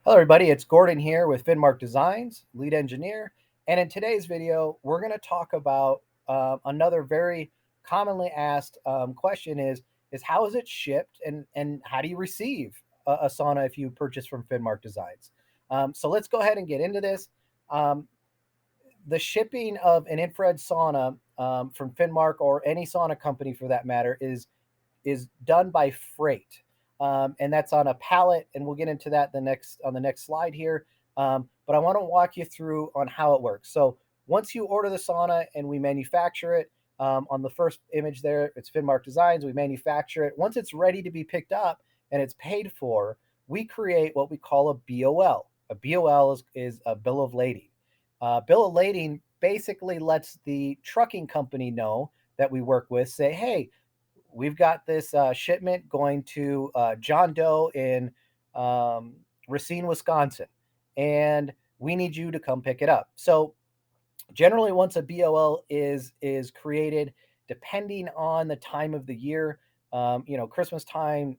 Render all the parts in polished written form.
Hello everybody, it's Gordon here with Finnmark Designs, lead engineer, and in today's video, we're going to talk about another very commonly asked question is how is it shipped and how do you receive a sauna if you purchase from Finnmark Designs? So let's go ahead and get into this. Um, the shipping of an infrared sauna from Finnmark or any sauna company for that matter is done by freight, and that's on a pallet, and we'll get into that on the next slide here. But I want to walk you through on how it works. So once you order the sauna and we manufacture it, on the first image there, it's Finnmark Designs. We manufacture it. Once it's ready to be picked up and it's paid for, we create what we call a BOL. A BOL is a bill of lading. Bill of lading basically lets the trucking company know that we work with, say, hey, we've got this shipment going to John Doe in um, Racine, Wisconsin, and we need you to come pick it up. So generally, once a BOL is created, depending on the time of the year, Christmas time,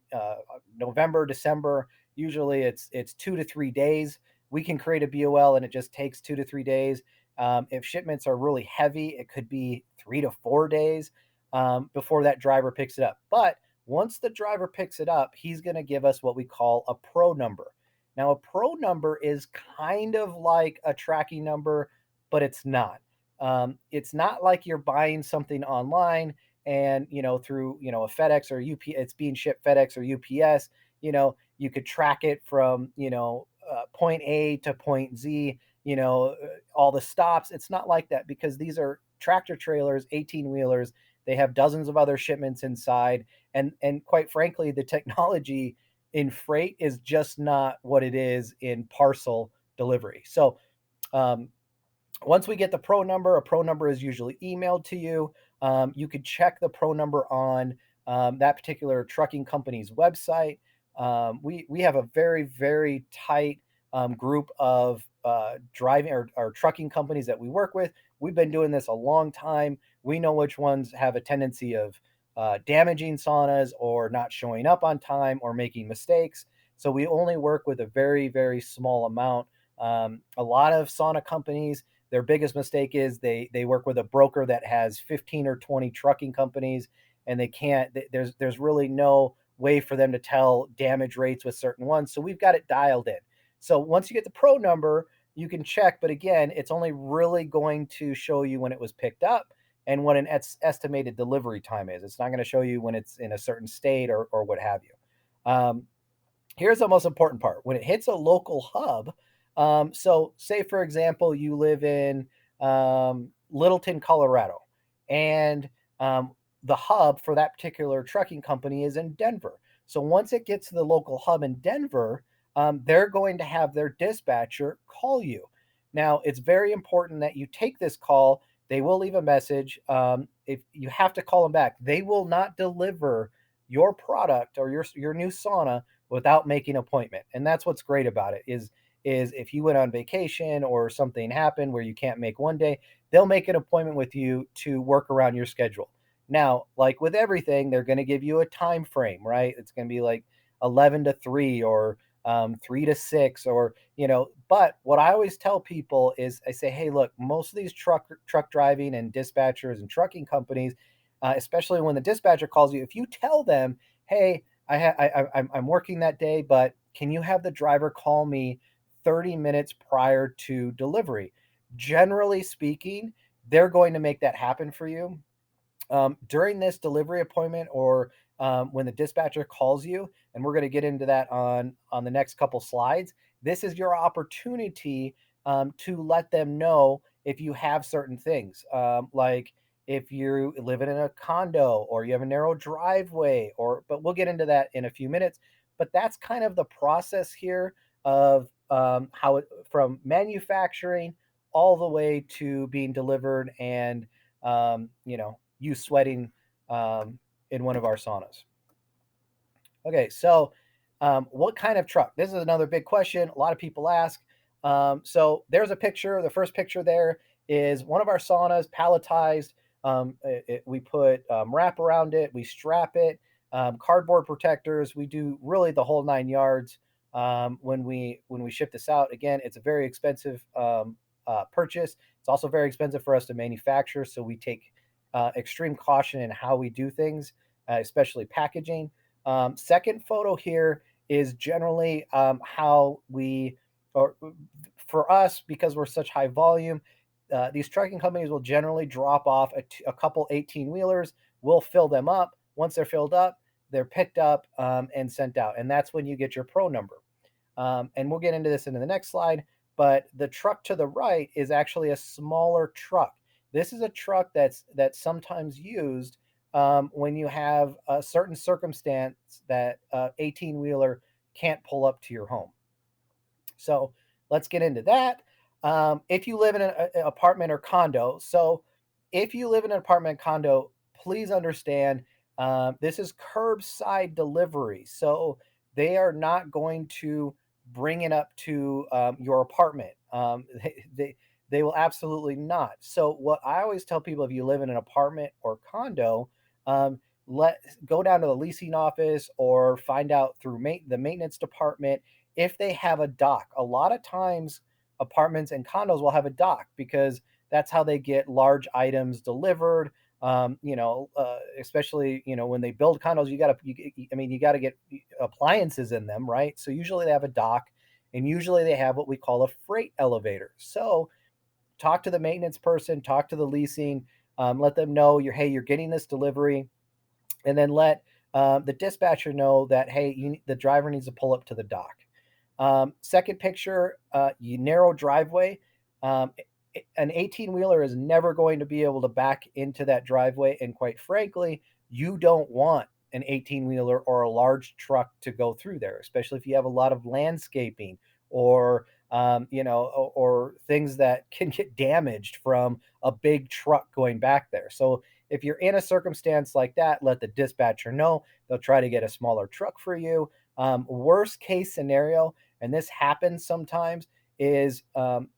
November, December, usually it's 2 to 3 days. We can create a BOL and it just takes 2 to 3 days. If shipments are really heavy, it could be 3 to 4 days before that driver picks it up. But once the driver picks it up, he's going to give us what we call a pro number. Now, a pro number is kind of like a tracking number, but it's not. It's not like you're buying something online and through a FedEx or UP, it's being shipped FedEx or UPS. You could track it from point A to point Z. All the stops. It's not like that because these are tractor trailers, 18 wheelers. They have dozens of other shipments inside, and quite frankly, the technology in freight is just not what it is in parcel delivery. So um, once we get the pro number, a pro number is usually emailed to you. You could check the pro number on that particular trucking company's website. We have a very tight group of driving or trucking companies that we work with. We've been doing this a long time. We know which ones have a tendency of damaging saunas or not showing up on time or making mistakes. So we only work with a very small amount. A lot of sauna companies, their biggest mistake is they work with a broker that has 15 or 20 trucking companies, and they can't. There's really no way for them to tell damage rates with certain ones. So we've got it dialed in. So once you get the pro number, you can check, but again, it's only really going to show you when it was picked up and what an estimated delivery time is. It's not going to show you when it's in a certain state or what have you. Here's the most important part. When it hits a local hub, so say for example, you live in Littleton, Colorado, and the hub for that particular trucking company is in Denver. So once it gets to the local hub in Denver, they're going to have their dispatcher call you. Now, it's very important that you take this call. They will leave a message. If you have to call them back, they will not deliver your product or your new sauna without making an appointment. And that's what's great about it is if you went on vacation or something happened where you can't make one day, they'll make an appointment with you to work around your schedule. Now, like with everything, they're going to give you a time frame, right? It's going to be like 11 to 3 or 3 to 6 or but what I always tell people is I say, hey, look, most of these truck driving and dispatchers and trucking companies, especially when the dispatcher calls you, if you tell them, hey, I'm working that day, but can you have the driver call me 30 minutes prior to delivery? Generally speaking, they're going to make that happen for you. During this delivery appointment or when the dispatcher calls you, and we're going to get into that on the next couple slides, this is your opportunity to let them know if you have certain things, like if you're living in a condo or you have a narrow driveway, but we'll get into that in a few minutes. But that's kind of the process here of how it from manufacturing all the way to being delivered and you sweating in one of our saunas. Okay, so what kind of truck? This is another big question. A lot of people ask. So there's a picture. The first picture there is one of our saunas, palletized. We put wrap around it. We strap it, cardboard protectors. We do really the whole 9 yards. when we ship this out. Again, it's a very expensive purchase. It's also very expensive for us to manufacture, so we take extreme caution in how we do things, especially packaging. Second photo here is generally how we, or for us, because we're such high volume, these trucking companies will generally drop off a couple 18 wheelers. We'll fill them up. Once they're filled up, they're picked up and sent out. And that's when you get your pro number. And we'll get into this in the next slide. But the truck to the right is actually a smaller truck. This is a truck that's sometimes used when you have a certain circumstance that 18 wheeler can't pull up to your home. So let's get into that. If you live in an apartment or condo, so if you live in an apartment condo, please understand this is curbside delivery. So they are not going to bring it up to your apartment. They will absolutely not. So what I always tell people, if you live in an apartment or condo, let go down to the leasing office or find out through the maintenance department if they have a dock. A lot of times apartments and condos will have a dock because that's how they get large items delivered. Especially when they build condos, you got to get appliances in them, right? So usually they have a dock, and usually they have what we call a freight elevator. So talk to the maintenance person, talk to the leasing, let them know you're getting this delivery, and then let the dispatcher know that the driver needs to pull up to the dock. Second picture, you narrow driveway. An 18 wheeler is never going to be able to back into that driveway. And quite frankly, you don't want an 18 wheeler or a large truck to go through there, especially if you have a lot of landscaping or, or things that can get damaged from a big truck going back there. So if you're in a circumstance like that, let the dispatcher know. They'll try to get a smaller truck for you. Worst case scenario, and this happens sometimes, is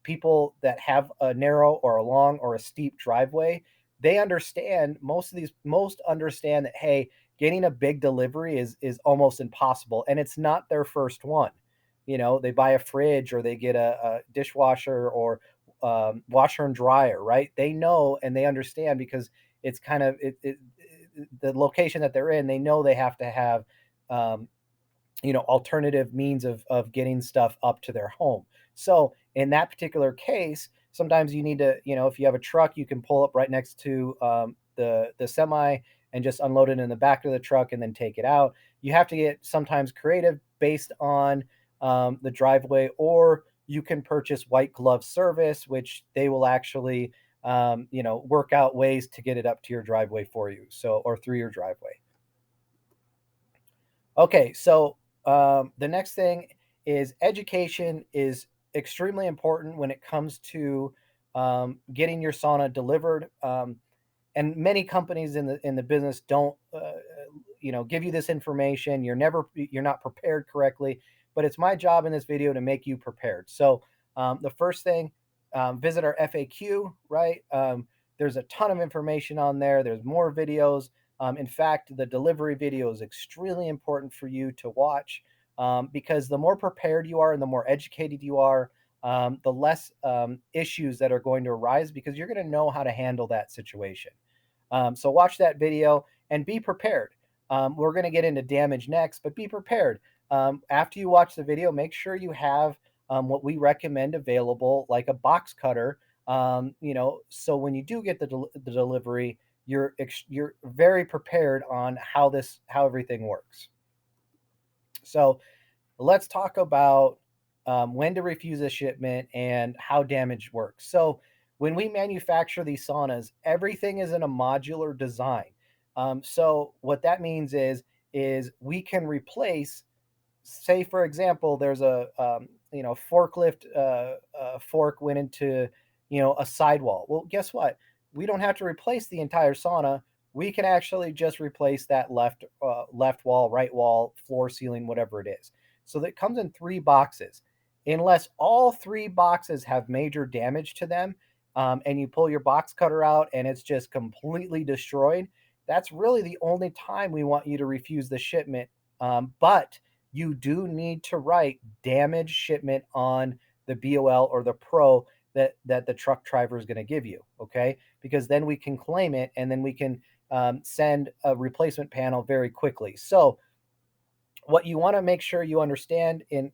people that have a narrow or a long or a steep driveway. They understand, most understand that, hey, getting a big delivery is almost impossible, and it's not their first one. They buy a fridge or they get a dishwasher or washer and dryer, right? They know and they understand because it's kind of the location that they're in. They know they have to have um, alternative means of getting stuff up to their home. So in that particular case, sometimes you need to, if you have a truck, you can pull up right next to the semi and just unload it in the back of the truck and then take it out. You have to get sometimes creative based on the driveway, or you can purchase white glove service, which they will actually work out ways to get it up to your driveway for you, so, or through your driveway. Okay, so the next thing is education is extremely important when it comes to getting your sauna delivered. And many companies in the business don't, give you this information. You're not prepared correctly. But it's my job in this video to make you prepared. So the first thing, visit our FAQ. Right, there's a ton of information on there. There's more videos. In fact, the delivery video is extremely important for you to watch because the more prepared you are and the more educated you are, the less issues that are going to arise because you're going to know how to handle that situation. So watch that video and be prepared. We're going to get into damage next, but be prepared. After you watch the video, make sure you have what we recommend available, like a box cutter. So when you do get the delivery, you're very prepared on how everything works. So let's talk about when to refuse a shipment and how damage works. So when we manufacture these saunas, everything is in a modular design. So what that means is we can replace, say for example, there's a forklift fork went into a sidewall. Well, guess what? We don't have to replace the entire sauna. We can actually just replace that left wall, right wall, floor, ceiling, whatever it is. So that comes in 3 boxes. Unless all 3 boxes have major damage to them, and you pull your box cutter out and it's just completely destroyed, that's really the only time we want you to refuse the shipment. But you do need to write damage shipment on the BOL or the Pro that the truck driver is going to give you. Okay, because then we can claim it and then we can send a replacement panel very quickly. So what you want to make sure you understand in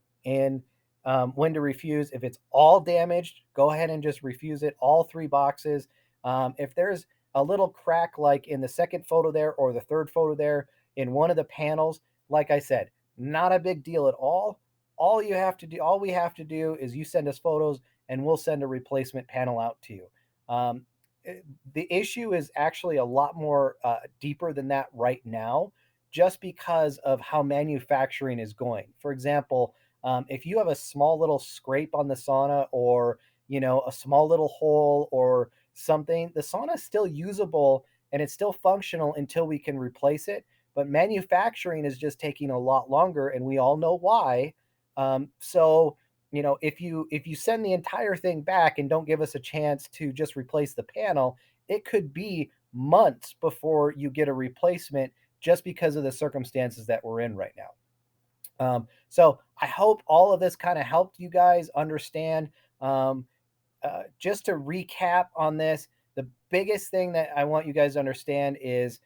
when to refuse. If it's all damaged, go ahead and just refuse it. All three boxes. If there's a little crack, like in the second photo there or the third photo there in one of the panels, like I said, not a big deal at all. All we have to do is you send us photos, and we'll send a replacement panel out to you. Um, the issue is actually a lot more deeper than that right now, just because of how manufacturing is going. For example, if you have a small little scrape on the sauna, or a small little hole or something, the sauna is still usable and it's still functional until we can replace it. But manufacturing is just taking a lot longer, and we all know why. So if you send the entire thing back and don't give us a chance to just replace the panel, it could be months before you get a replacement, just because of the circumstances that we're in right now. So I hope all of this kind of helped you guys understand. Um, just to recap on this, the biggest thing that I want you guys to understand is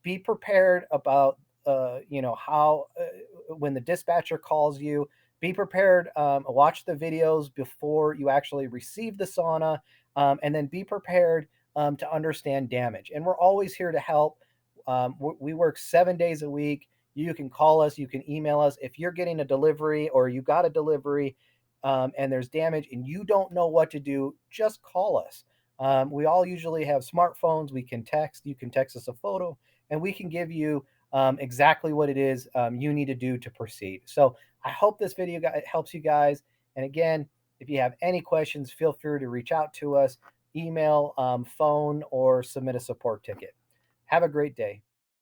be prepared about how when the dispatcher calls you, be prepared. Watch the videos before you actually receive the sauna, and then be prepared to understand damage. And we're always here to help. We work 7 days a week. You can call us, you can email us. If you're getting a delivery or you got a delivery and there's damage and you don't know what to do, just call us. We all usually have smartphones. We can text. You can text us a photo, and we can give you exactly what it is you need to do to proceed. So I hope this video helps you guys. And again, if you have any questions, feel free to reach out to us, email, phone, or submit a support ticket. Have a great day.